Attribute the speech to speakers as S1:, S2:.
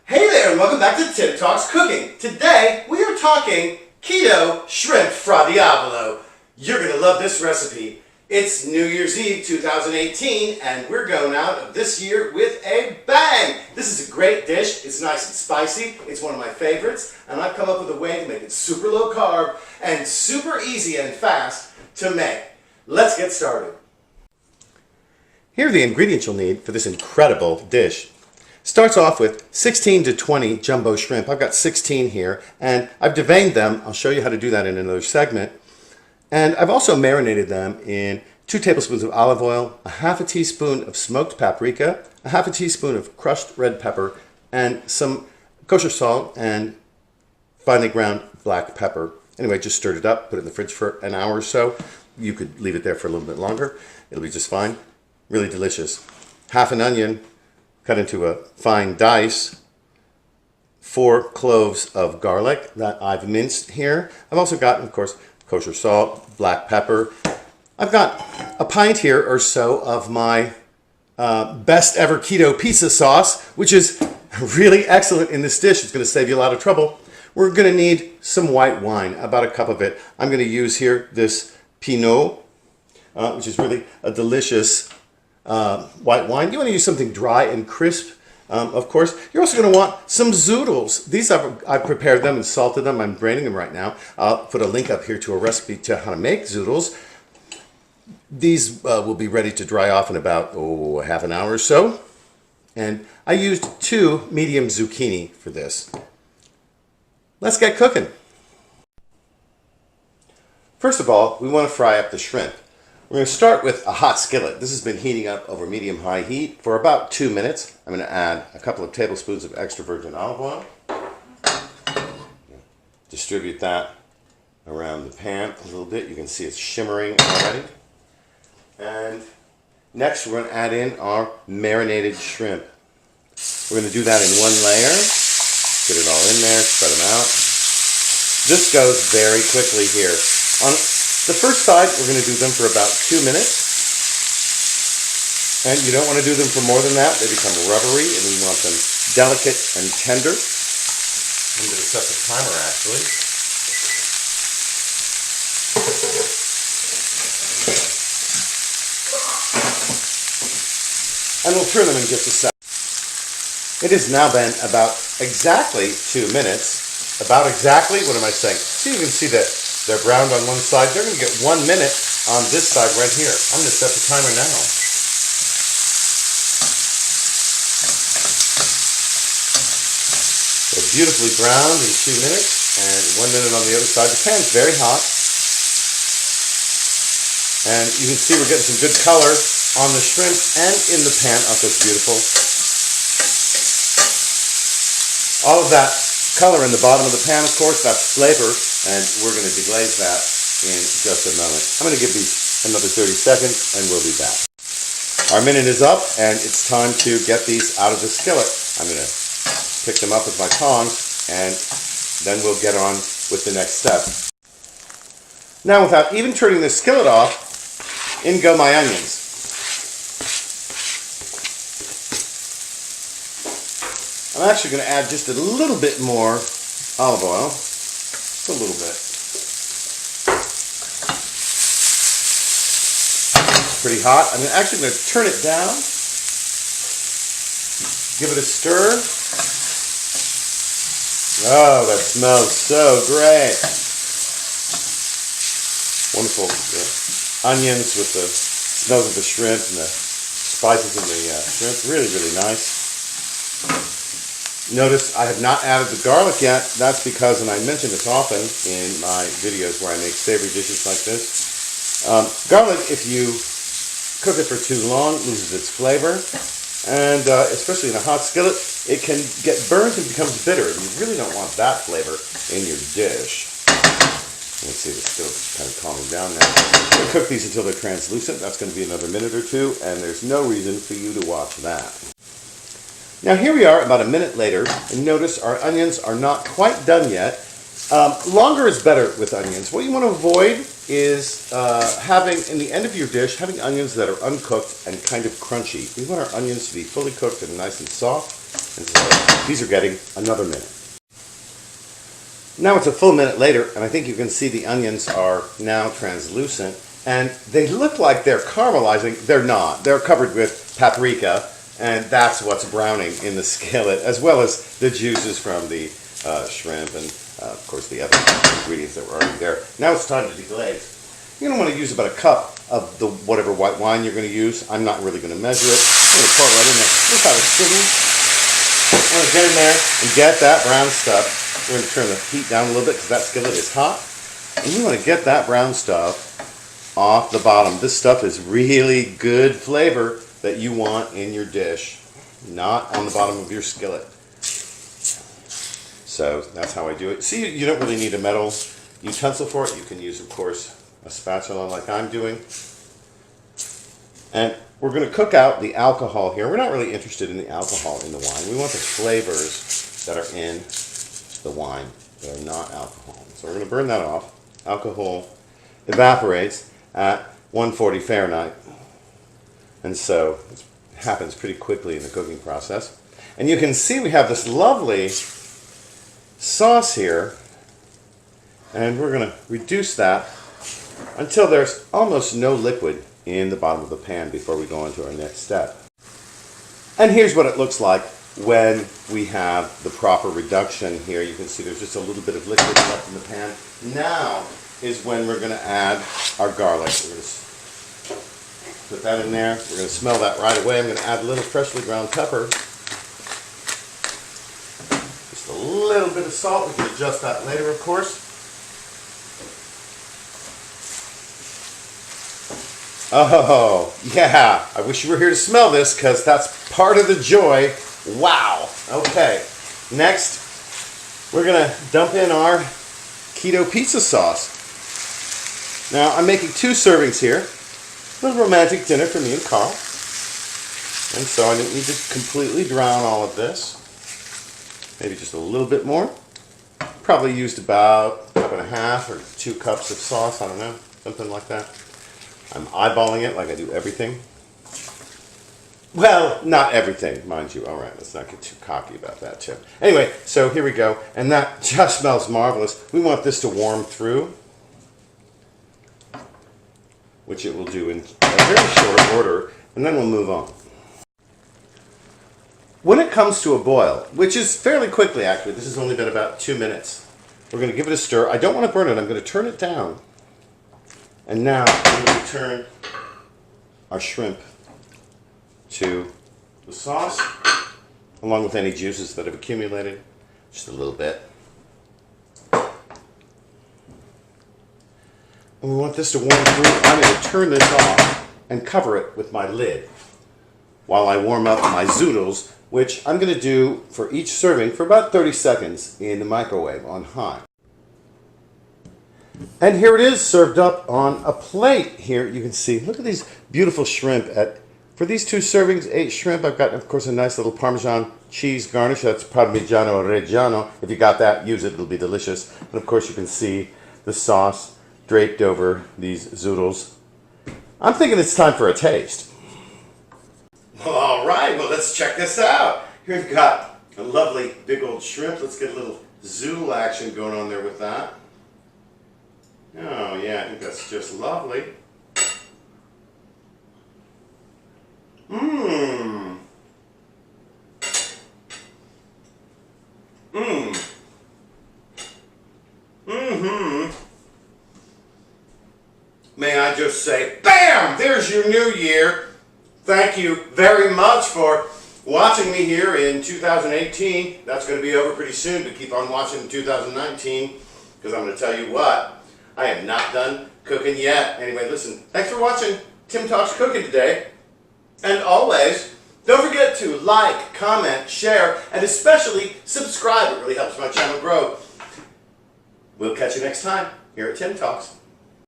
S1: Hey there, and welcome back to Tip Talks Cooking. Today, we are talking keto shrimp Fra Diavolo. You're going to love this recipe. It's New Year's Eve 2018, and we're going out of this year with a bang. This is a great dish. It's nice and spicy. It's one of my favorites, and I've come up with a way to make it super low carb and super easy and fast to make. Let's get started. Here are the ingredients you'll need for this incredible dish. Starts off with 16 to 20 jumbo shrimp. I've got 16 here, and I've deveined them. I'll show you how to do that in another segment. And I've also marinated them in 2 tablespoons of olive oil, a half a teaspoon of smoked paprika, a half a teaspoon of crushed red pepper, and some kosher salt and finely ground black pepper. Anyway, just stirred it up, put it in the fridge for an hour or so. You could leave it there for a little bit longer. It'll be just fine. Really delicious. Half an onion, cut into a fine dice, 4 cloves of garlic that I've minced here. I've also got, of course, kosher salt, black pepper. I've got a pint here or so of my best ever keto pizza sauce, which is really excellent in this dish. It's going to save you a lot of trouble. We're going to need some white wine, about a cup of it. I'm going to use here this Pinot, which is really a delicious white wine. You want to use something dry and crisp, of course. You're also going to want some zoodles. These I've prepared them and salted them. I'm braining them right now. I'll put a link up here to a recipe to how to make zoodles. These will be ready to dry off in about half an hour or so. And I used 2 medium zucchini for this. Let's get cooking. First of all, we want to fry up the shrimp. We're going to start with a hot skillet. This has been heating up over medium-high heat for about 2 minutes. I'm going to add a couple of tablespoons of extra virgin olive oil. Distribute that around the pan a little bit. You can see it's shimmering already. And next we're going to add in our marinated shrimp. We're going to do that in one layer. Get it all in there, spread them out. This goes very quickly here. On the first side, we're going to do them for about 2 minutes. And you don't want to do them for more than that. They become rubbery, and we want them delicate and tender. I'm going to set the timer, actually. And we'll turn them in just a second. It has now been about exactly 2 minutes. About exactly, what am I saying? So you can see that they're browned on one side. They're going to get 1 minute on this side right here. I'm going to set the timer now. They're beautifully browned in 2 minutes and 1 minute on the other side. The pan's very hot. And you can see we're getting some good color on the shrimp and in the pan. Oh, that's beautiful. All of that color in the bottom of the pan, of course, that's flavor, and we're going to deglaze that in just a moment. I'm going to give these another 30 seconds, and we'll be back. Our minute is up, and it's time to get these out of the skillet. I'm going to pick them up with my tongs, and then we'll get on with the next step. Now, without even turning the skillet off, in go my onions. I'm actually going to add just a little bit more olive oil, just a little bit. Pretty hot. I'm actually going to turn it down, give it a stir. Oh, that smells so great. Wonderful onions with the smells of the shrimp and the spices in the shrimp. Really, really nice. Notice I have not added the garlic yet. That's because, and I mention this often in my videos where I make savory dishes like this, garlic, if you cook it for too long, loses its flavor. And especially in a hot skillet, it can get burnt and becomes bitter. You really don't want that flavor in your dish. Let's see, it's still kind of calming down now. We'll cook these until they're translucent. That's going to be another minute or 2, and there's no reason for you to watch that. Now here we are about a minute later, and notice our onions are not quite done yet. Longer is better with onions. What you want to avoid is having, in the end of your dish, having onions that are uncooked and kind of crunchy. We want our onions to be fully cooked and nice and soft, and so these are getting another minute. Now it's a full minute later, and I think you can see the onions are now translucent, and they look like they're caramelizing. They're not. They're covered with paprika, and that's what's browning in the skillet, as well as the juices from the shrimp and, of course, the other ingredients that were already there. Now it's time to deglaze. You're going to want to use about a cup of the whatever white wine you're going to use. I'm not really going to measure it. I'm going to pour it right in there. Look how it's sitting. I'm going to get in there and get that brown stuff. We're going to turn the heat down a little bit because that skillet is hot. And you want to get that brown stuff off the bottom. This stuff is really good flavor that you want in your dish, not on the bottom of your skillet. So that's how I do it. See, you don't really need a metal utensil for it. You can use, of course, a spatula like I'm doing. And we're going to cook out the alcohol here. We're not really interested in the alcohol in the wine. We want the flavors that are in the wine that are not alcohol. So we're going to burn that off. Alcohol evaporates at 140 Fahrenheit. And so it happens pretty quickly in the cooking process. And you can see we have this lovely sauce here. And we're going to reduce that until there's almost no liquid in the bottom of the pan before we go on to our next step. And here's what it looks like when we have the proper reduction here. You can see there's just a little bit of liquid left in the pan. Now is when we're going to add our garlic. We're going to put that in there. We're going to smell that right away. I'm going to add a little freshly ground pepper. Just a little bit of salt. We can adjust that later, of course. Oh, yeah. I wish you were here to smell this because that's part of the joy. Wow. Okay. Next, we're going to dump in our keto pizza sauce. Now, I'm making 2 servings here. A little romantic dinner for me and Carl. And so I don't need to completely drown all of this. Maybe just a little bit more. Probably used about a cup and a half or 2 cups of sauce. I don't know. Something like that. I'm eyeballing it like I do everything. Well, not everything, mind you. All right, let's not get too cocky about that, Tim. Anyway, so here we go. And that just smells marvelous. We want this to warm through, which it will do in a very short order, and then we'll move on. When it comes to a boil, which is fairly quickly actually, this has only been about 2 minutes, we're going to give it a stir. I don't want to burn it. I'm going to turn it down. And now we're going to turn our shrimp to the sauce, along with any juices that have accumulated, just a little bit. And we want this to warm through. I'm going to turn this off and cover it with my lid while I warm up my zoodles, which I'm going to do for each serving for about 30 seconds in the microwave on high. And here it is, served up on a plate. Here you can see, look at these beautiful shrimp. For these 2 servings, 8 shrimp. I've got, of course, a nice little Parmesan cheese garnish. That's Parmigiano Reggiano. If you got that, use it. It'll be delicious. And, of course, you can see the sauce draped over these zoodles. I'm thinking it's time for a taste. Well, all right. Well, let's check this out. Here we've got a lovely big old shrimp. Let's get a little zoodle action going on there with that. Oh, yeah, I think that's just lovely. Mmm. Mmm. Mm-hmm. May I just say, bam! There's your new year. Thank you very much for watching me here in 2018. That's going to be over pretty soon, but keep on watching in 2019, because I'm going to tell you what, I am not done cooking yet. Anyway, listen, thanks for watching Tim Talks Cooking today. And always, don't forget to like, comment, share, and especially subscribe. It really helps my channel grow. We'll catch you next time here at Tim Talks.